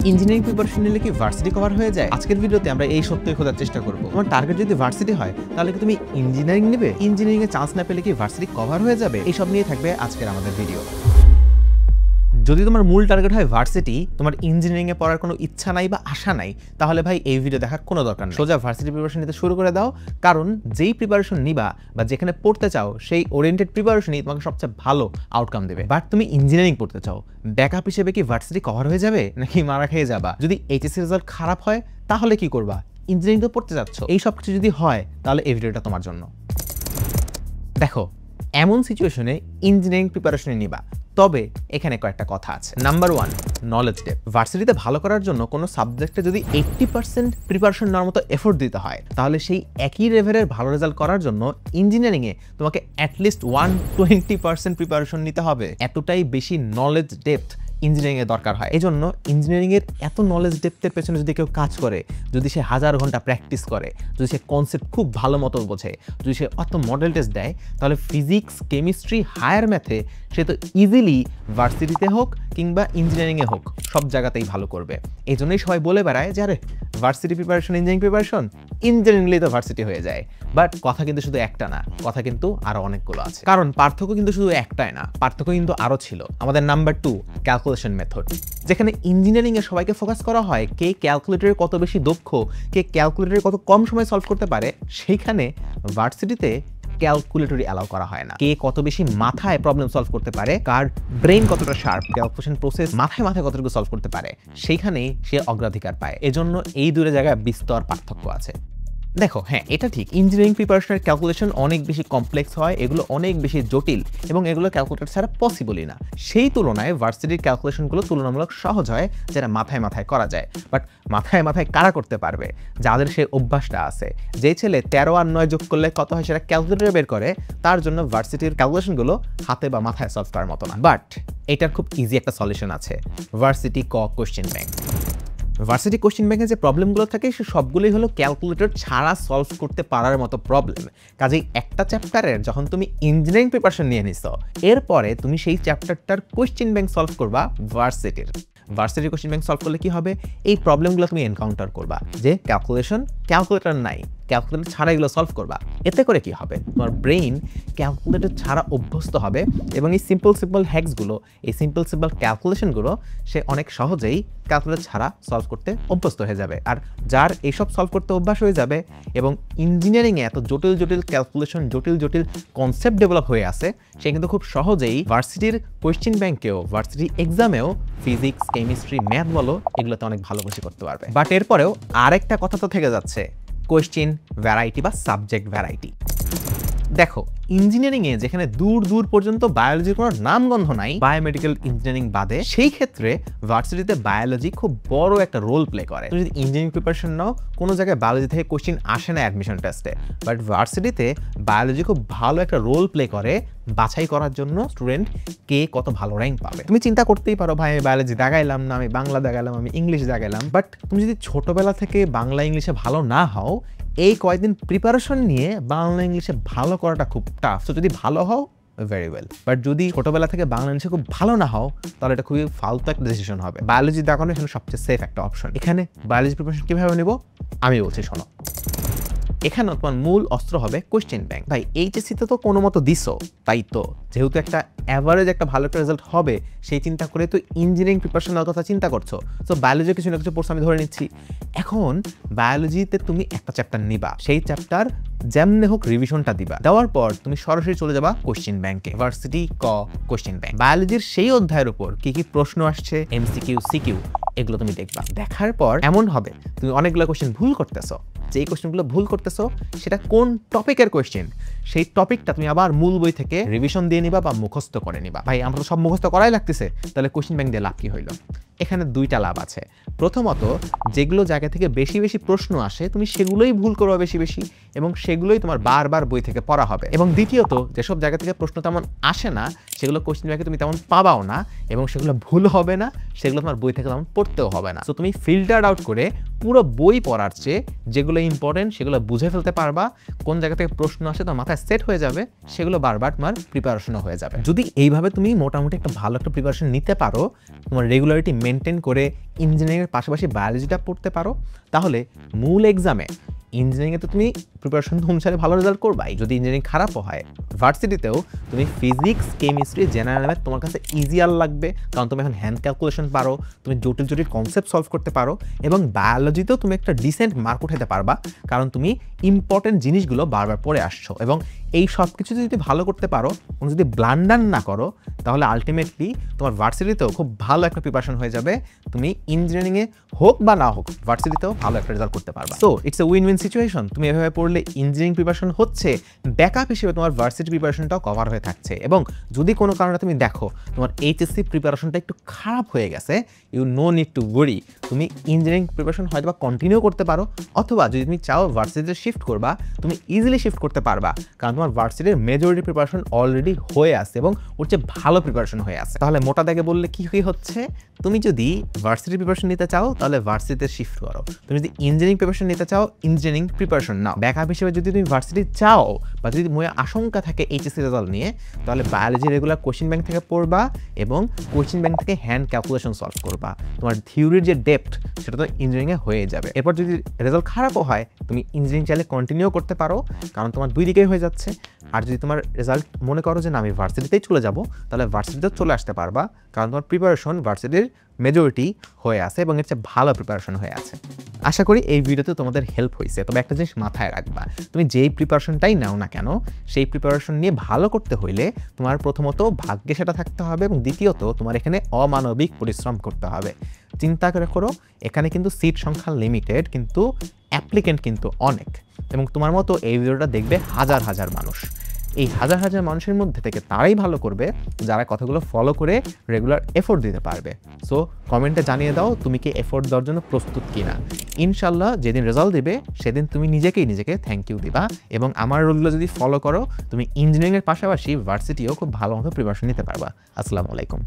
Engineering preparation নিলে কি varsity cover হয়ে যায়? আজকের ভিডিওতে আমরা এই সত্যই খোঁজার চেষ্টা করব। তোমার টার্গেট যদি ভার্সিটি হয় তাহলে কি তুমি ইঞ্জিনিয়ারিং নেবে? ইঞ্জিনিয়ারিং এ চান্স না পেলে কি ভার্সিটি কভার হয়ে যাবে? এইসব নিয়ে থাকবে আজকের আমাদের ভিডিও। যদি তোমার মূল টার্গেট হয় ভার্সিটি, তোমার ইঞ্জিনিয়ারিং এ পড়ার কোনো ইচ্ছা নাই বা আশা নাই, তাহলে ভাই এই ভিডিও দেখার কোনো দরকার নেই। সোজা ভার্সিটি প্রিপারেশন নিতে শুরু করে দাও, কারণ যেই প্রিপারেশন নিবা বা যেখানে পড়তে চাও সেই ওরিয়েন্টেড প্রিপারেশনই তোমাকে সবচেয়ে ভালো আউটকাম দেবে। বাট তুমি ইঞ্জিনিয়ারিং পড়তে চাও, ব্যাকআপ হিসেবে কি ভার্সিটি কভার হয়ে যাবে নাকি মারা খেয়ে যাবা? যদি এইচএসসি রেজাল্ট খারাপ হয় তাহলে কি করবা? ইঞ্জিনিয়ারিং তো পড়তে যাচ্ছ, এই সব কিছু যদি হয় তাহলে এই ভিডিওটা তোমার জন্য। দেখো, এমন সিচুয়েশনে ইঞ্জিনিয়ারিং প্রিপারেশনে নিবা, তবে এখানে কয়েকটা কথা আছে। Number 1, knowledge depth. ভার্সিটিতে ভালো করার জন্য কোনো সাবজেক্টে যদি 80% প্রিপারেশন নেওয়ার মতো এফোর্ট দিতে হয়, তাহলে সেই একই লেভেলের ভালো রেজাল্ট করার জন্য ইঞ্জিনিয়ারিংয়ে তোমাকে অ্যাটলিস্ট 120% প্রিপারেশন নিতে হবে। এতটাই বেশি নলেজ ডেপথ ইঞ্জিনিয়ারিং এর দরকার হয়। এজন্য ইঞ্জিনিয়ারিং এর এত নলেজ ডেপথের পেছনে যদি কেউ কাজ করে, যদি সে 1000 ঘন্টা প্র্যাকটিস করে, যদি সে কনসেপ্ট খুব ভালো মতো বোঝে, যদি সে অত মডেল টেস্ট দেয়, তাহলে ফিজিক্স, কেমিস্ট্রি, হায়ার ম্যাথে সে তো ইজিলি ভার্সিটিতে হোক কিংবা ইঞ্জিনিয়ারিংয়ে হোক সব জায়গাতেই ভালো করবে। এই জন্যই সবাই বলে বেড়ায় যে আরে ভার্সিটি প্রিপারেশন, ইঞ্জিনিয়ারিং প্রিপারেশন, ইঞ্জিনিয়ারিংলেই তো ভার্সিটি হয়ে যায়। বাট কথা কিন্তু শুধু একটা না, কথা কিন্তু আরো অনেকগুলো আছে। কারণ পার্থক্য কিন্তু শুধু একটাই না, পার্থক্য কিন্তু আরো ছিল। আমাদের নাম্বার 2, ক্যালকুলেশন মেথড। যেখানে ইঞ্জিনিয়ারিং এ সবাইকে ফোকাস করা হয় কে ক্যালকুলেটরে কত বেশি দক্ষ, কে ক্যালকুলেটরে কত কম সময় সলভ করতে পারে, সেইখানে ভার্সিটিতে ক্যালকুলেটরই অ্যালাউ করা হয় না। কে কত বেশি মাথায় প্রবলেম সলভ করতে পারে, কার ব্রেন কতটা শার্প, ক্যালকুলেশন প্রসেস মাথায় কতটুকু সলভ করতে পারে, সেইখানেই সে অগ্রাধিকার পায়। এজন্য এই দুটো জায়গায় বিস্তর পার্থক্য আছে। দেখো, হ্যাঁ, এটা ঠিক, ইঞ্জিনিয়ারিং প্রিপারেশনের ক্যালকুলেশন অনেক বেশি কমপ্লেক্স হয়, এগুলো অনেক বেশি জটিল এবং এগুলো ক্যালকুলেটর ছাড়া পসিবলই না। সেই তুলনায় ভার্সিটির ক্যালকুলেশনগুলো তুলনামূলক সহজ হয়, যেটা মাথায় করা যায়। বাট মাথায় কারা করতে পারবে? যাদের সেই অভ্যাসটা আছে। যে ছেলে 13 আর 9 যোগ করলে কত হয় সেটা ক্যালকুলেটরে বের করে, তার জন্য ভার্সিটির ক্যালকুলেশনগুলো হাতে বা মাথায় সলভ করার মতো না। বাট এটার খুব ইজি একটা সলিউশন আছে, varsity question bank. Varsity question ব্যাংকে যে প্রবলেমগুলো থাকে সে সবগুলোই হলো ক্যালকুলেটর ছাড়া সলভ করতে পারার মতো প্রবলেম। কাজেই একটা চ্যাপ্টারের যখন তুমি ইঞ্জিনিয়ারিং প্রিপারেশন নিয়ে নিছো, এরপরে তুমি সেই চ্যাপ্টারটার কোশ্চেন ব্যাংক সলভ করবা ভার্সিটির কোশ্চেন ব্যাংক সলভ করলে কি হবে? এই প্রবলেমগুলো তুমি এনকাউন্টার করবা যে ক্যালকুলেটর নাই, ক্যালকুলেটর ছাড়া এগুলো সলভ করবা। এতে করে কি হবে? তোমার ব্রেইন ক্যালকুলেটর ছাড়া অভ্যস্ত হবে এবং এই সিম্পল হ্যাকসগুলো, এই সিম্পল ক্যালকুলেশনগুলো সে অনেক সহজেই ক্যালকুলেটর ছাড়া সলভ করতে অভ্যস্ত হয়ে যাবে। আর যার এইসব সলভ করতে অভ্যাস হয়ে যাবে এবং ইঞ্জিনিয়ারিংয়ে এত জটিল ক্যালকুলেশন, জটিল কনসেপ্ট ডেভেলপ হয়ে আছে, সে কিন্তু খুব সহজেই ভার্সিটির কোয়েশ্চেন ব্যাংকেও, ভার্সিটি এক্সামেও ফিজিক্স, কেমিস্ট্রি, ম্যাথ বলো, এগুলোতে অনেক ভালো কিছু করতে পারবে। বাট এরপরেও আরেকটা কথা তো থেকে যাচ্ছে, কোয়েশ্চেন ভ্যারাইটি বা সাবজেক্ট ভ্যারাইটি। দেখো, ইঞ্জিনিয়ারিংয়ে যেখানে দূর পর্যন্ত বায়োলজির কোনো নামগন্ধ নাই, বায়োমেডিক্যাল ইঞ্জিনিয়ারিং বাদে, সেই ক্ষেত্রে ভার্সিটিতে বায়োলজি খুব বড় একটা রোল প্লে করে। তুমি যদি ইঞ্জিনিয়ারিং প্রিপারেশন নাও, কোনো জায়গায় বায়োলজি থেকে কোশ্চেন আসে না অ্যাডমিশন টেস্টে, বাট ভার্সিটিতে বায়োলজি খুব ভালো একটা রোল প্লে করে বাছাই করার জন্য স্টুডেন্ট কে কত ভালো র্যাঙ্ক পাবে। তুমি চিন্তা করতেই পারো, ভাই আমি বায়োলজি দাগাইলাম না, আমি বাংলা দাগাইলাম, আমি ইংলিশ দাগাইলাম। বাট তুমি যদি ছোটবেলা থেকে বাংলা ইংলিশে ভালো না হও, এই কয়েকদিন প্রিপারেশন নিয়ে বাংলা ইংলিশে ভালো করাটা খুব টাফ। তো যদি ভালো হও, ভেরি ওয়েল। বাট যদি ছোটবেলা থেকে বাংলা ইংলিশে খুব ভালো না হও, তাহলে এটা খুবই ফালতু একটা ডিসিশন হবে। বায়োলজি দেখানো এখানে সবচেয়ে সেফ একটা অপশন। এখানে বায়োলজি প্রিপারেশন কিভাবে নেব আমি বলছি, শোনো। এখানে তোমার মূল অস্ত্র হবে কোশ্চেন ব্যাংক। ভাই এইচএসসিতে তো কোনো মতো দিছো, তাই তো যেহেতু একটা অ্যাভারেজ একটা ভালো একটা রেজাল্ট হবে সেই চিন্তা করে তো ইঞ্জিনিয়ারিং প্রিপারেশন নেওয়ার কথা চিন্তা করছো। তো বায়োলজি কিছু না কিছু পড়ছো আমি ধরে নিচ্ছি। এখন বায়োলজিতে তুমি একটা চ্যাপ্টার নিবা, সেই চ্যাপ্টার যেমনে হোক রিভিশনটা দিবা, দেওয়ার পর তুমি সরাসরি চলে যাবা কোশ্চেন ব্যাংকে, ভার্সিটি কোশ্চেন ব্যাংক। বায়োলজির সেই অধ্যায়ের উপর কি প্রশ্ন আসছে, এমসিকিউ, সিকিউ, এগুলো তুমি দেখবা। দেখার পর এমন হবে তুমি অনেকগুলো কোশ্চেন ভুল করতেছো, যেই কোশ্চেনগুলো ভুল করতেছো সেটা কোন টপিকের কোশ্চেন, সেই টপিকটা তুমি আবার মূল বই থেকে রিভিশন দিয়ে নিবা বা মুখস্থ করে নিবা। ভাই আমরা তো সব মুখস্থ করাই লাগতেছে, তাহলে কোশ্চেন ব্যাংক দিয়ে লাভ কি হইলো? এখানে দুইটা লাভ আছে। প্রথমত, যেগুলো জায়গা থেকে বেশি প্রশ্ন আসে তুমি সেগুলোই ভুল করবা বেশি এবং সেগুলোই তোমার বারবার বই থেকে পড়া হবে। এবং দ্বিতীয়ত, যেসব জায়গা থেকে প্রশ্ন তেমন আসে না সেগুলো কোশ্চেন ব্যাংকে তুমি তেমন পাবাও না এবং সেগুলো ভুল হবে না, সেগুলো তোমার বই থেকে তেমন পড়তেও হবে না। তো তুমি ফিল্টার আউট করে পুরো বই পড়ার চেয়ে যেগুলো ইম্পর্টেন্ট সেগুলো বুঝে ফেলতে পারবা, কোন জায়গা থেকে প্রশ্ন আসে তোমার মাথায় সেট হয়ে যাবে, সেগুলো বারবার তোমার প্রিপারেশনও হয়ে যাবে। যদি এইভাবে তুমি মোটামুটি একটা ভালো একটা প্রিপারেশন নিতে পারো, তোমার রেগুলারিটি মেনটেন করে ইঞ্জিনিয়ারিংয়ের পাশাপাশি বায়োলজিটা পড়তে পারো, তাহলে মূল এক্সামে ইঞ্জিনিয়ারিংয়ে তো তুমি প্রিপারেশন অনুসারে ভালো রেজাল্ট করবাই। যদি ইঞ্জিনিয়ারিং খারাপও হয়, ভার্সিটিতেও তুমি ফিজিক্স, কেমিস্ট্রি, জেনারেল ম্যাথ তোমার কাছে ইজিয়ার লাগবে, কারণ তুমি এখন হ্যান্ড ক্যালকুলেশন পারো, তুমি জটিল জটিল কনসেপ্ট সলভ করতে পারো, এবং বায়োলজিতেও তুমি একটা ডিসেন্ট মার্ক উঠাতে পারবা, কারণ তুমি ইম্পর্টেন্ট জিনিসগুলো বারবার পড়ে আসছো। এবং এই সব কিছু যদি ভালো করতে পারো, যদি ব্লান্ডার না করো, তাহলে আলটিমেটলি তোমার ভার্সিটিতেও খুব ভালো একটা প্রিপারেশন হয়ে যাবে। তুমি ইঞ্জিনিয়ারিংয়ে হোক বা না হোক, ভার্সিটিতেও ভালো একটা রেজাল্ট করতে পারবা। So it's a win win situation. তুমি এভাবে পড়লে ইঞ্জিনিয়ারিং প্রিপারেশন হচ্ছে, ব্যাকআপ হিসেবে তোমার ভার্সিটি প্রিপারেশনটাও কভার হয়ে থাকছে। এবং যদি কোনো কারণে তুমি দেখো তোমার এইচএসসি প্রিপারেশনটা একটু খারাপ হয়ে গেছে, you no need to worry. তুমি ইঞ্জিনিয়ারিং প্রিপারেশন হয়তো বা কন্টিনিউ করতে পারো, অথবা যদি তুমি চাও ভার্সিটিতে শিফট করবা, তুমি ইজিলি শিফট করতে পারবা, কারণ তোমার ভার্সিটির মেজরিটি প্রিপারেশন অলরেডি হয়ে আছে এবং ওর চেয়ে ভালো প্রিপারেশন হয়ে আছে। তাহলে মোটা দাগে বললে কি হচ্ছে, তুমি যদি ভার্সিটি প্রিপারেশন নিতে চাও তাহলে ভার্সিটিতে শিফট করো, তুমি যদি ইঞ্জিনিয়ারিং প্রিপারেশন নিতে চাও ইঞ্জিনিয়ারিং প্রিপারেশন নাও। ব্যাকআপ হিসেবে যদি তুমি ভার্সিটি চাও বা যদি মনে আশঙ্কা থাকে এইচএসসি রেজাল্ট নিয়ে, তাহলে বায়োলজি রেগুলার কোশ্চেন ব্যাংক থেকে পড়বা এবং কোশ্চেন ব্যাংক থেকে হ্যান্ড ক্যালকুলেশন সলভ করবা। তোমার থিওরির যে ডেপথ সেটা তো ইঞ্জিনিয়ারিংয়ে হয়ে যাবে। এরপর যদি রেজাল্ট খারাপও হয়, তুমি ইঞ্জিনিয়ারিং চাইলে কন্টিনিউ করতে পারো, কারণ তোমার দুই দিকেই হয়ে যাচ্ছে। আর যদি তোমার রেজাল্ট মনে করো যে না আমি ভার্সিটিতেই চলে যাব, তাহলে ভার্সিটিতেও চলে আসতে পারবা, কারণ তোমার প্রিপারেশন ভার্সিটির মেজরিটি হয়ে আছে এবং এর চেয়ে ভালো প্রিপারেশন হয়ে আছে। আশা করি এই ভিডিওতে তোমাদের হেল্প হয়েছে। তবে একটা জিনিস মাথায় রাখবা, তুমি যেই প্রিপারেশনটাই নাও না কেন, সেই প্রিপারেশন নিয়ে ভালো করতে হইলে তোমার প্রথমত ভাগ্যে সেটা থাকতে হবে, এবং দ্বিতীয়ত তোমার এখানে অমানবিক পরিশ্রম করতে হবে। চিন্তা করে করো, এখানে কিন্তু সিট সংখ্যা লিমিটেড, কিন্তু অ্যাপ্লিকেন্ট কিন্তু অনেক, এবং তোমার মতো এই ভিডিওটা দেখবে হাজার হাজার মানুষ। এই হাজার হাজার মানুষের মধ্যে থেকে তারাই ভালো করবে যারা কথাগুলো ফলো করে রেগুলার এফোর্ট দিতে পারবে। সো কমেন্টে জানিয়ে দাও তুমি কি এফোর্ট দেওয়ার জন্য প্রস্তুত কিনা। ইনশাল্লাহ যেদিন রেজাল্ট দিবে সেদিন তুমি নিজেকে থ্যাংক ইউ দিবা, এবং আমার রুলগুলো যদি ফলো করো তুমি ইঞ্জিনিয়ারিংয়ের পাশাপাশি ভার্সিটিও খুব ভালো মতো প্রিপারেশন নিতে পারবা। আসসালামু আলাইকুম।